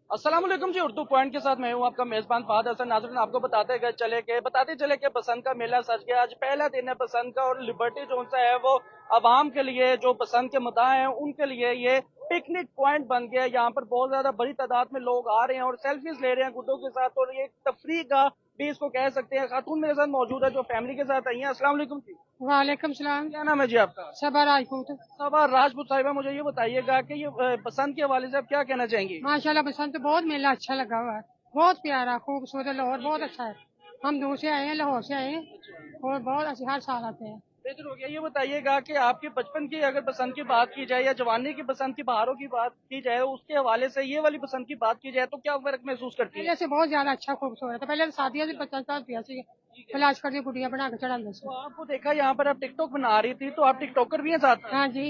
अस्सलाम वालेकुम जी। उर्दू पॉइंट के साथ मैं हूँ आपका मेजबान फहद हसन। नाज़रीन, आपको बताते चले कि बसंत का मेला सज गया। आज पहला दिन है बसंत का और लिबर्टी जोन सा है वो आवाम के लिए, जो बसंत के मदाह हैं उनके लिए ये पिकनिक पॉइंट बन गया है। यहाँ पर बहुत ज्यादा बड़ी तादाद में लोग आ रहे हैं और सेल्फीज ले रहे हैं गुड्डों के साथ, और ये तफरीह का भी इसको कह सकते हैं। खातून मेरे साथ मौजूद है जो फैमिली के साथ आई है। अस्सलाम वालेकुम जी। वालेकुम सलाम। क्या नाम है जी आपका? सबा राजपूत। सबा राजपूत साहिबा, मुझे ये बताइएगा कि ये बसंत के हवाले से आप क्या कहना चाहेंगी? माशाल्लाह बसंत बहुत मेला अच्छा लगा हुआ है, बहुत प्यारा खूबसूरत। लाहौर बहुत अच्छा है। हम दूर से आए हैं, लाहौर से आए हैं और बहुत अच्छे हर साल आते हैं। बेहतर हो गया। ये बताइएगा कि आपके बचपन की अगर बसंत की बात की जाए या जवानी की बसंत की बहारों की बात की जाए, उसके हवाले से ये वाली बसंत की बात की जाए तो क्या फर्क महसूस करती है? पहले से बहुत ज्यादा अच्छा खूबसूरत है। पहले तो शादियां से बच्चा सी पहले आजकल की गुड़िया बना के चढ़ाने तो से। आपको देखा यहाँ पर आप टिकटॉक बना रही थी, तो आप टिकटॉकर भी हैं साथ में? हाँ जी।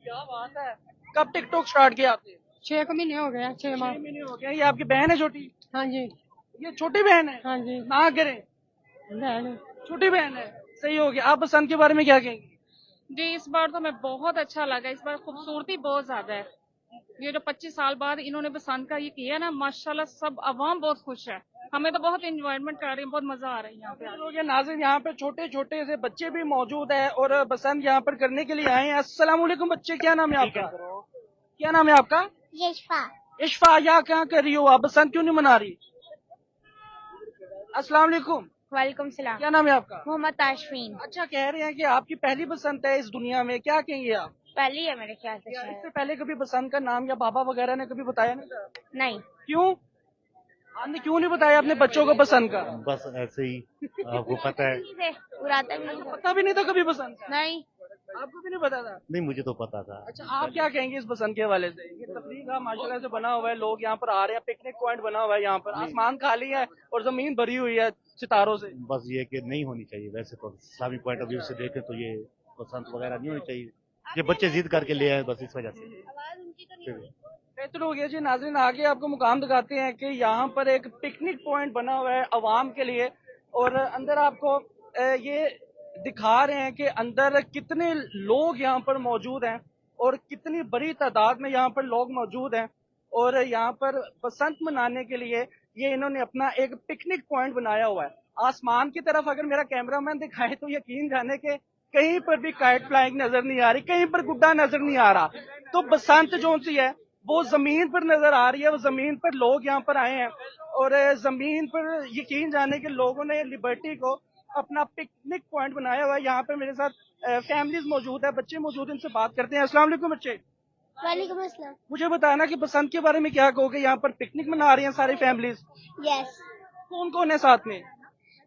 क्या बात है। कब टिकटॉक स्टार्ट किया आपने? 6 महीने हो गए, 6 माह। 6 महीने हो गए। ये आपकी बहन है छोटी? हाँ जी। ये छोटी बहन है? हाँ जी। ना करें, बहन। छोटी बहन है। सही हो गया। आप बसंत के बारे में क्या कहेंगे? जी, इस बार तो मैं बहुत अच्छा लगा। इस बार खूबसूरती बहुत ज्यादा है। ये जो 25 साल बाद इन्होंने बसंत का ये किया ना, माशाल्लाह सब अवाम बहुत खुश है। हमें तो बहुत इंजॉयमेंट कर रही है, बहुत मजा आ रहा है यहाँ पे हो गया। नाज़रीन, यहाँ पे छोटे छोटे से बच्चे भी मौजूद है और बसंत यहाँ पर करने के लिए आए हैं। अस्सलाम वालेकुम बच्चे, क्या नाम है आपका? क्या नाम है आपका? यशफा। इशफा, या क्या कर रही हो आप? बसंत क्यों नहीं मना रही? अस्सलाम वालेकुम। वालेकुम सलाम। क्या नाम है आपका? मोहम्मद ताशफीन। अच्छा, कह रहे हैं कि आपकी पहली बसंत है इस दुनिया में, क्या कहेंगे आप? पहली है मेरे ख्याल से क्या शायद। इससे पहले कभी बसंत का नाम या बाबा वगैरह ने कभी बताया नहीं था? नहीं। क्यों? आपने क्यों नहीं बताया अपने बच्चों को बसंत का? बस ऐसे ही आपको पता है। उड़ाता भी नहीं था। पता भी नहीं था कभी बसंत का? नहीं। आपको भी नहीं पता था? नहीं, मुझे तो पता था। अच्छा, आप क्या कहेंगे इस बसंत के हवाले से? ये तफरीह का माशाल्लाह से बना हुआ है, लोग यहाँ पर आ रहे हैं, पिकनिक पॉइंट बना हुआ है यहाँ पर, आसमान खाली है और जमीन भरी हुई है सितारों से। बस ये कि नहीं होनी चाहिए। वैसे तो इस्लामी पॉइंट ऑफ व्यू से देखें तो ये पसंद वगैरह नहीं होनी चाहिए। ये बच्चे जिद करके ले आए, बस इस वजह से। बेहतर हो गया जी। नाज़रीन, आगे आपको मुकाम दिखाते हैं कि यहाँ पर एक पिकनिक पॉइंट बना हुआ है अवाम के लिए, और अंदर आपको ये दिखा रहे हैं कि अंदर कितने लोग यहाँ पर मौजूद हैं और कितनी बड़ी तादाद में यहाँ पर लोग मौजूद हैं। और यहाँ पर बसंत मनाने के लिए ये इन्होंने अपना एक पिकनिक पॉइंट बनाया हुआ है। आसमान की तरफ अगर मेरा कैमरामैन दिखाए तो यकीन जाने के कहीं पर भी काइट फ्लाइंग नजर नहीं आ रही, कहीं पर गुड्डा नजर नहीं आ रहा। तो बसंत जो सी है वो जमीन पर नजर आ रही है, वो जमीन पर लोग यहाँ पर आए हैं और जमीन पर यकीन जाने के लोगों ने लिबर्टी को अपना पिकनिक पॉइंट बनाया हुआ है। यहाँ पे मेरे साथ फैमिलीज मौजूद है, बच्चे मौजूद हैं, इनसे बात करते हैं। अस्सलाम वालेकुम बच्चे। वालेकुम अस्सलाम। मुझे बताना कि बसंत के बारे में क्या कहोगे? यहाँ पर पिकनिक मना रही हैं सारी फैमिलीज, यस। कौन कौन है साथ में?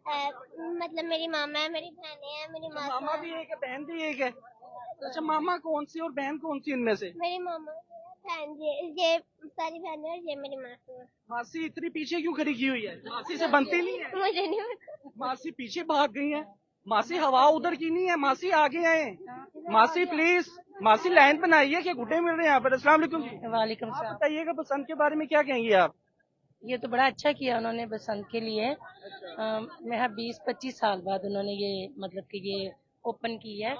मतलब मेरी मामा है, मेरी बहनें हैं, मेरी मामा भी एक है, बहन भी एक है। अच्छा, मामा कौन सी और बहन कौन सी इनमें से? मेरी मामा बहन, ये सारी बहनें और ये मेरी मासी है। मासी इतनी पीछे क्यों खड़ी की हुई है? मासी से बनती नहीं है? मुझे नहीं पता। मासी पीछे भाग गई है। मासी हवा उधर की नहीं है, मासी आगे आए। मासी प्लीज, मासी लाइन बनाइए कि गुड्डे मिल रहे हैं यहाँ पर। अस्सलाम वालेकुम जी। वालेकुम आप सलाम। बताइएगा बसंत के बारे में क्या कहेंगे आप? ये तो बड़ा अच्छा किया उन्होंने बसंत के लिए। मैं 20-25 साल बाद उन्होंने ये मतलब कि ये ओपन की है,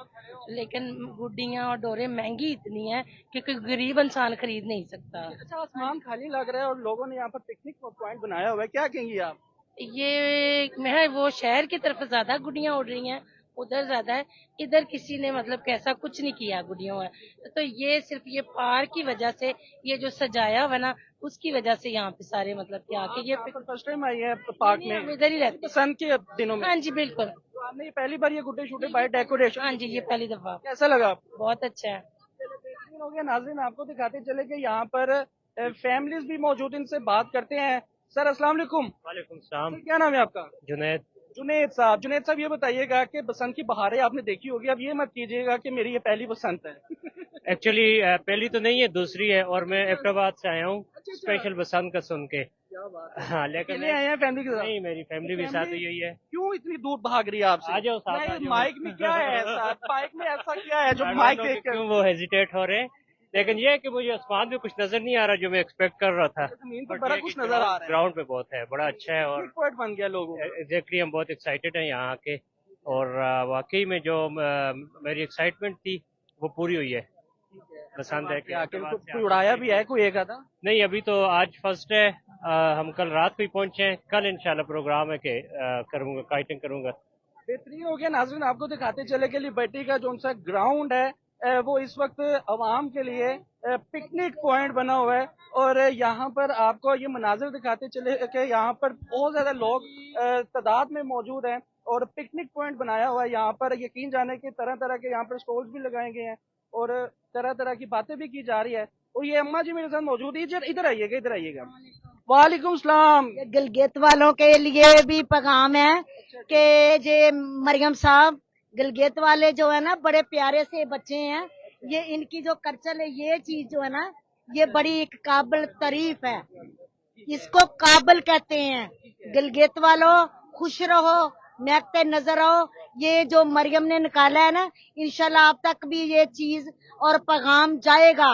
लेकिन गुड्डियाँ और डोरे महंगी इतनी है कि कोई गरीब इंसान खरीद नहीं सकता। अच्छा, आसमान खाली लग रहा है और लोगों ने यहाँ पर पिकनिक पॉइंट बनाया हुआ है, क्या कहेंगे आप? ये मैं वो शहर की तरफ ज्यादा गुड्डियाँ उड़ रही हैं, उधर ज्यादा है। इधर किसी ने मतलब कैसा कुछ नहीं किया गुड्डियों में। तो ये सिर्फ ये पार्क की वजह से, ये जो सजाया हुआ ना, उसकी वजह से यहाँ पे सारे मतलब कि आके ये फर्स्ट टाइम आई है पार्क में? हम इधर ही रहते हैं। बसंत के दिनों में? हाँ जी बिल्कुल। तो आपने ये पहली बार ये गुड्डे शूटे बाय डेकोरेशन? हाँ जी, ये पहली दफा। कैसा लगा आपको? बहुत अच्छा है। बेहतरीन हो गया। नाज़रीन, आपको दिखाते चले कि यहाँ पर फैमिलीज भी मौजूद, इनसे बात करते हैं। सर अस्सलाम वालेकुम। वालेकुम सलाम। सर, क्या नाम है आपका? जुनैद। जुनेद साहब, ये बताइएगा कि बसंत की बहारें आपने देखी होगी, अब ये मत कीजिएगा कि मेरी ये पहली बसंत है। एक्चुअली पहली तो नहीं है, दूसरी है, और मैं एबटाबाद से आया हूँ स्पेशल बसंत का सुन के। हाँ, लेकिन अकेले आए हैं फैमिली के साथ? नहीं, मेरी फैमिली भी साथ ही है। क्यों इतनी दूर भाग रही है आपसे? आ जाओ साथ, आ नहीं, जाओ। माइक में क्या है ऐसा? माइक में ऐसा क्या है जो I don't माइक know देख कि कर? क्यों वो हेजिटेट हो रहे हैं, लेकिन ये है कि मुझे आसमान में कुछ नजर नहीं आ रहा जो मैं एक्सपेक्ट कर रहा था। जमीन पर But बड़ा ये कुछ कि नजर आ रहा है। ग्राउंड पे बहुत है, बड़ा अच्छा है, और पिकनिक पॉइंट बन गया लोगों को। एग्जैक्टली हम बहुत एक्साइटेड हैं यहाँ आके, और वाकई में जो मेरी एक्साइटमेंट थी वो पूरी हुई है। पसंद है कि आके हैदराबाद से कोई उड़ाया भी है कोई एक आधा? नहीं, अभी तो आज फर्स्ट है। हम कल रात को ही पहुंचे हैं। कल इंशाल्लाह प्रोग्राम है कि करूंगा, काइटिंग करूंगा। बेहतरीन हो गया नाज़रीन, आपको दिखाते चले कि लिबर्टी का जो सा ग्राउंड है वो इस वक्त आवाम के लिए पिकनिक पॉइंट बना हुआ है, और यहाँ पर आपको ये मनाजिर दिखाते चले कि यहाँ पर बहुत ज़्यादा लोग तादाद में मौजूद हैं और पिकनिक पॉइंट बनाया हुआ है। यहाँ पर यकीन जाने के तरह तरह के यहाँ पर स्टॉल्स भी लगाए गए हैं और तरह तरह की बातें भी की जा रही है। और ये अम्मा जी मेरे साथ मौजूद है, इधर आइएगा, इधर आइएगा। वालेकुम सलाम। गिलगित वालों के लिए भी पैगाम है कि जे मरियम साहब गिलगित वाले जो है ना बड़े प्यारे से बच्चे हैं, ये इनकी जो कल्चर है, ये चीज जो है ना ये बड़ी एक काबिल तारीफ है, इसको काबिल कहते हैं। गिलगित वालों खुश रहो, महकते नजर आओ। ये जो मरियम ने निकाला है ना, इंशाल्लाह आप तक भी ये चीज और पैगाम जाएगा।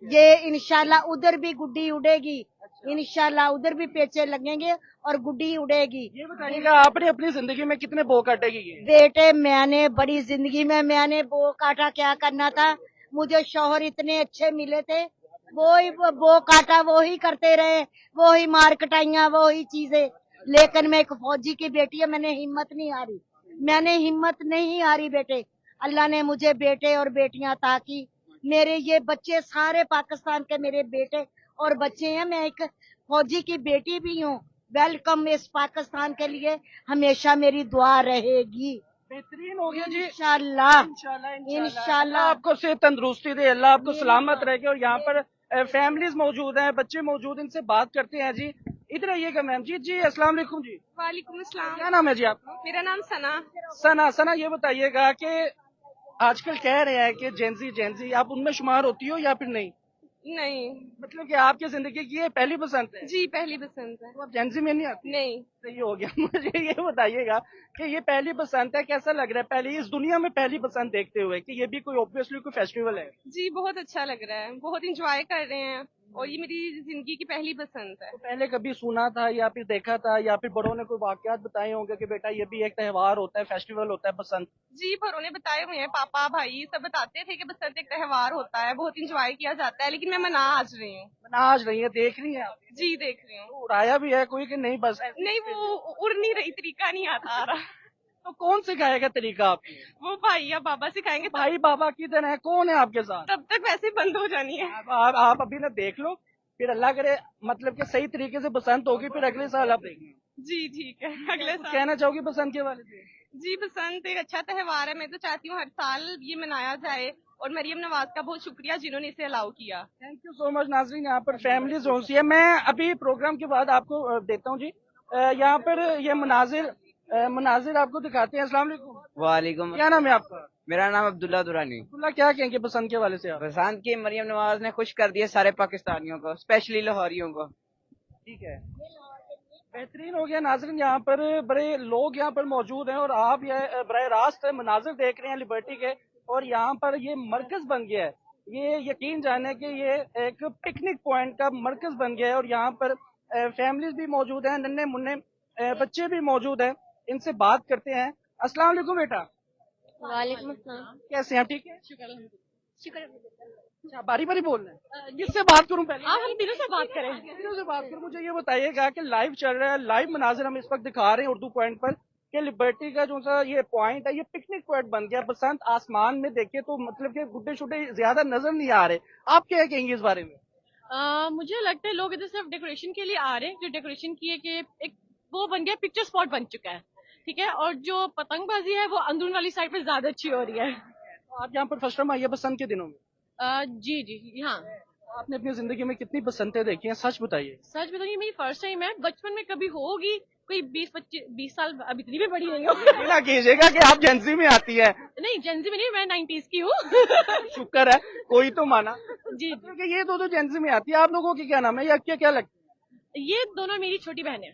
ये इंशाल्लाह उधर भी गुड्डी उड़ेगी, इंशाल्लाह उधर भी पेचे लगेंगे और गुड्डी उड़ेगी। ये बताइएगा आपने अपनी जिंदगी में कितने बो काटेगी ये? बेटे मैंने बड़ी जिंदगी में मैंने बो काटा, क्या करना था, मुझे शौहर इतने अच्छे मिले थे, वो ही बो काटा, वो ही करते रहे, वो ही मार कटाइयां, वो ही चीजें। लेकिन मैं एक फौजी की बेटी है, मैंने हिम्मत नहीं हारी, मैंने हिम्मत नहीं हारी बेटे। अल्लाह ने मुझे बेटे और बेटियां अता की। मेरे ये बच्चे सारे पाकिस्तान के मेरे बेटे और बच्चे हैं। मैं एक फौजी की बेटी भी हूँ। वेलकम इस पाकिस्तान के लिए, हमेशा मेरी दुआ रहेगी। बेहतरीन हो गया जी, इंशाल्लाह इंशाल्लाह इंशाल्लाह। आपको से तंदुरुस्ती दे, अल्लाह आपको सलामत रखे। और यहाँ पर फैमिलीज मौजूद हैं, बच्चे मौजूद, इनसे बात करते हैं जी। इधर आइएगा मैम जी। जी अस्सलाम वालेकुम जी। वालेकुम अस्सलाम। क्या नाम है जी आपका? मेरा नाम सना। सना, ये बताइएगा कि आजकल कह रहे हैं कि जेंजी आप उनमें शुमार होती हो या फिर नहीं? नहीं मतलब कि आपकी जिंदगी की ये पहली पसंद है? जी, पहली पसंद है। तो आप जेंजी में नहीं आती? नहीं, सही हो गया। मुझे ये बताइएगा कि ये पहली पसंद है, कैसा लग रहा है पहली इस दुनिया में पहली पसंद देखते हुए कि ये भी कोई ऑब्वियसली कोई फेस्टिवल है? जी बहुत अच्छा लग रहा है, बहुत इंजॉय कर रहे हैं और ये मेरी जिंदगी की पहली पसंद है। तो पहले कभी सुना था या फिर देखा था या फिर बड़ों ने कोई वाकयात बताए होंगे कि बेटा ये भी एक त्योहार होता है, फेस्टिवल होता है बसंत? जी बड़ों ने बताए हुए हैं, पापा भाई सब बताते थे कि बसंत एक त्योहार होता है, बहुत इंजॉय किया जाता है, लेकिन मैं मना आज रही हूँ। आज रही है, देख रही है आप? जी देख रही हूँ। तो उड़ाया भी है कोई कि नहीं? बस ऐसे नहीं, वो उड़ नहीं रही, तरीका नहीं आता आ रहा। तो कौन सिखाएगा तरीका आपको? वो भाई या बाबा सिखाएंगे, भाई बाबा किधर है, कौन है आपके साथ? तब तक वैसे बंद हो जानी है। आप अभी ना देख लो, फिर अल्लाह करे मतलब कि सही तरीके से बसंत होगी, फिर अगले साल आप देखेंगे। जी ठीक है, अगले कुछ साल। कहना चाहोगी बसंत के बारे में? जी बसंत एक अच्छा त्योहार है, मैं तो चाहती हूँ हर साल ये मनाया जाए और मरियम नवाज का बहुत शुक्रिया जिन्होंने इसे अलाउ किया। थैंक यू सो मच नाज़रीन। यहाँ पर फैमिलीज होती है। मैं अभी प्रोग्राम के बाद आपको देता हूँ जी। यहाँ पर ये मनाजिर आपको दिखाते हैं। अस्सलाम वालेकुम। वालेकुम। क्या नाम है आपका? मेरा नाम अब्दुल्ला दुरानी। अब्दुल्ला, क्या कहेंगे बसंत के वाले से आप? बसंत की मरियम नवाज ने खुश कर दिया सारे पाकिस्तानियों को, स्पेशली लाहौरियों को। ठीक है, बेहतरीन हो गया नाज़रीन। यहाँ पर बड़े लोग यहाँ पर मौजूद हैं और आप ये बराह रास्त मनाजिर देख रहे हैं लिबर्टी के, और यहाँ पर ये मरकज बन गया है। ये यकीन जाने कि ये एक पिकनिक पॉइंट का मरकज बन गया है और यहाँ पर फैमिलीज भी मौजूद हैं, नन्हे मुन्ने बच्चे भी मौजूद हैं। इनसे बात करते हैं। अस्सलाम वालेकुम बेटा। वालेकुम अस्सलाम। कैसे हैं, ठीक है? अच्छा, बारी बारी बोल रहे हैं। किससे बात करूं पहले? आप हम दिनों से बात करें। किससे से बात करूं? मुझे ये बताइएगा कि लाइव चल रहा है, लाइव मनाजिर हम इस वक्त दिखा रहे हैं उर्दू पॉइंट पर कि लिबर्टी का जो सा ये पॉइंट है ये पिकनिक पॉइंट बन गया। बसंत आसमान में देखे तो मतलब कि गुड्डे शुड्डे ज्यादा नजर नहीं आ रहे। आप क्या कहेंगे इस बारे में? मुझे लगता है लोग इधर सिर्फ डेकोरेशन के लिए आ रहे हैं, जो डेकोरेशन की है कि एक वो बन गया, पिक्चर स्पॉट बन चुका है, ठीक है। और जो पतंगबाजी है वो अंदरून वाली साइड पे ज्यादा अच्छी हो रही है। आप यहाँ पर फर्स्ट टाइम आई है बसंत के दिनों में? जी हाँ। आपने अपनी जिंदगी में कितनी बसंतें देखी हैं, सच बताइए। सच बताइए मेरी फर्स्ट टाइम है, बचपन में कभी होगी कोई 20 साल, अब इतनी भी बड़ी नहीं हूँ। ना कीजिएगा कि आप जेंजी में आती है। नहीं जेंजी में नहीं, मैं 90s की हूँ। शुक्र है कोई तो माना जी क्योंकि ये दो जेंजी में आती है। आप लोगों की क्या नाम है या क्या लगता ये दोनों मेरी छोटी बहन है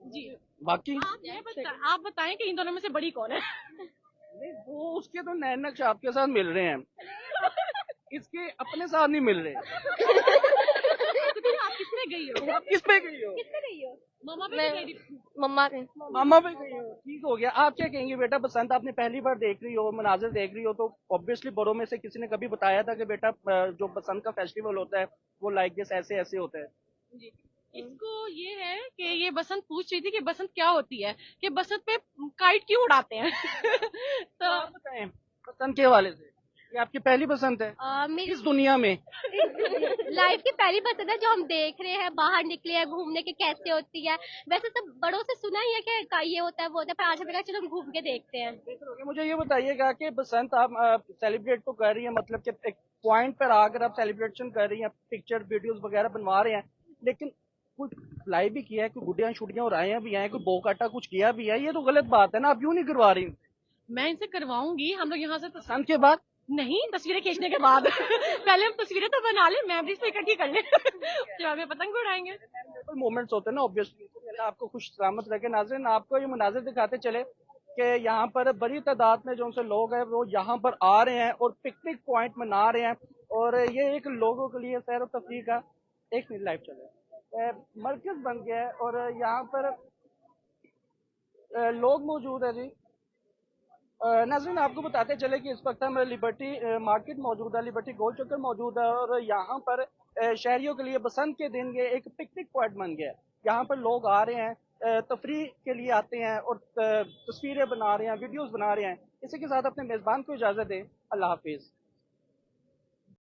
जी। है? बाकी आप बताएं कि इन दोनों में से बड़ी कौन है? नहीं, वो उसके तो नैन नक्श आपके साथ मिल रहे हैं, इसके अपने साथ नहीं मिल रहे। तो फिर आप किसमें गई हो? आप किस पे गई हो? मम्मा पे गई थी। मम्मा पे मामा पे गई हो, ठीक हो गया। आप क्या कहेंगे बेटा, बसंत आपने पहली बार देख रही हो, मनाजिर देख रही हो, तो ऑब्वियसली बड़ों में से किसी ने कभी बताया था कि बेटा जो बसंत का फेस्टिवल होता है वो लाइक दिस ऐसे ऐसे होता है? इसको ये है कि ये बसंत पूछ रही थी कि बसंत क्या होती है, कि बसंत पे काइट क्यों उड़ाते हैं। तो आप बताएं बसंत के हवाले से, ये आपकी पहली बसंत है मेरी इस दुनिया में? लाइफ की पहली पसंद है जो हम देख रहे हैं, बाहर निकले हैं घूमने के कैसे होती है। वैसे सब बड़ों से सुना ही है कि ये होता है वो होता है, पर आज हमें लगा चलो हम घूम के देखते हैं। बिल्कुल। मुझे ये बताइएगा कि बसंत आप सेलिब्रेट तो कर रही हैं, मतलब कि एक पॉइंट पर आकर आप सेलिब्रेशन कर रही हैं, पिक्चर वीडियोस वगैरह बनवा रहे हैं, लेकिन कुछ फ्लाई भी किया है, कोई गुड्डियां शुडियां और आए भी हैं, कोई बो काटा कुछ किया भी है, ये तो गलत बात है ना, आप यूं नहीं करवा रही? मैं इनसे करवाऊंगी, हम लोग यहाँ से बसंत के बाद नहीं, तस्वीरें खींचने के बाद। पहले हम तस्वीरें तो बना लें, मेमोरीज तो इकट्ठी कर लें, फिर हमें पतंग उड़ाएंगे। कोई मोमेंट्स होते हैं ना ऑब्वियसली। आपको खुश सलामत रखे नाज़रीन, आपको ये मनाजिर दिखाते चले कि यहाँ पर बड़ी तादाद में जो उनसे लोग हैं वो यहाँ पर आ रहे हैं और पिकनिक पॉइंट मना रहे हैं, और ये एक लोगों के लिए सैर व तफरीह का एक मिनट लाइव चले मरकज बन गया है, और यहाँ पर लोग मौजूद है जी। नाज़रीन, आपको बताते चले कि इस वक्त हम लिबर्टी मार्केट मौजूद है, लिबर्टी गोल चक्कर मौजूद है, और यहाँ पर शहरियों के लिए बसंत के दिन ये एक पिकनिक पॉइंट बन गया है। यहाँ पर लोग आ रहे हैं, तफरीह के लिए आते हैं और तस्वीरें बना रहे हैं, वीडियोस बना रहे हैं। इसी के साथ अपने मेज़बान को इजाज़त दें। अल्लाह हाफिज़।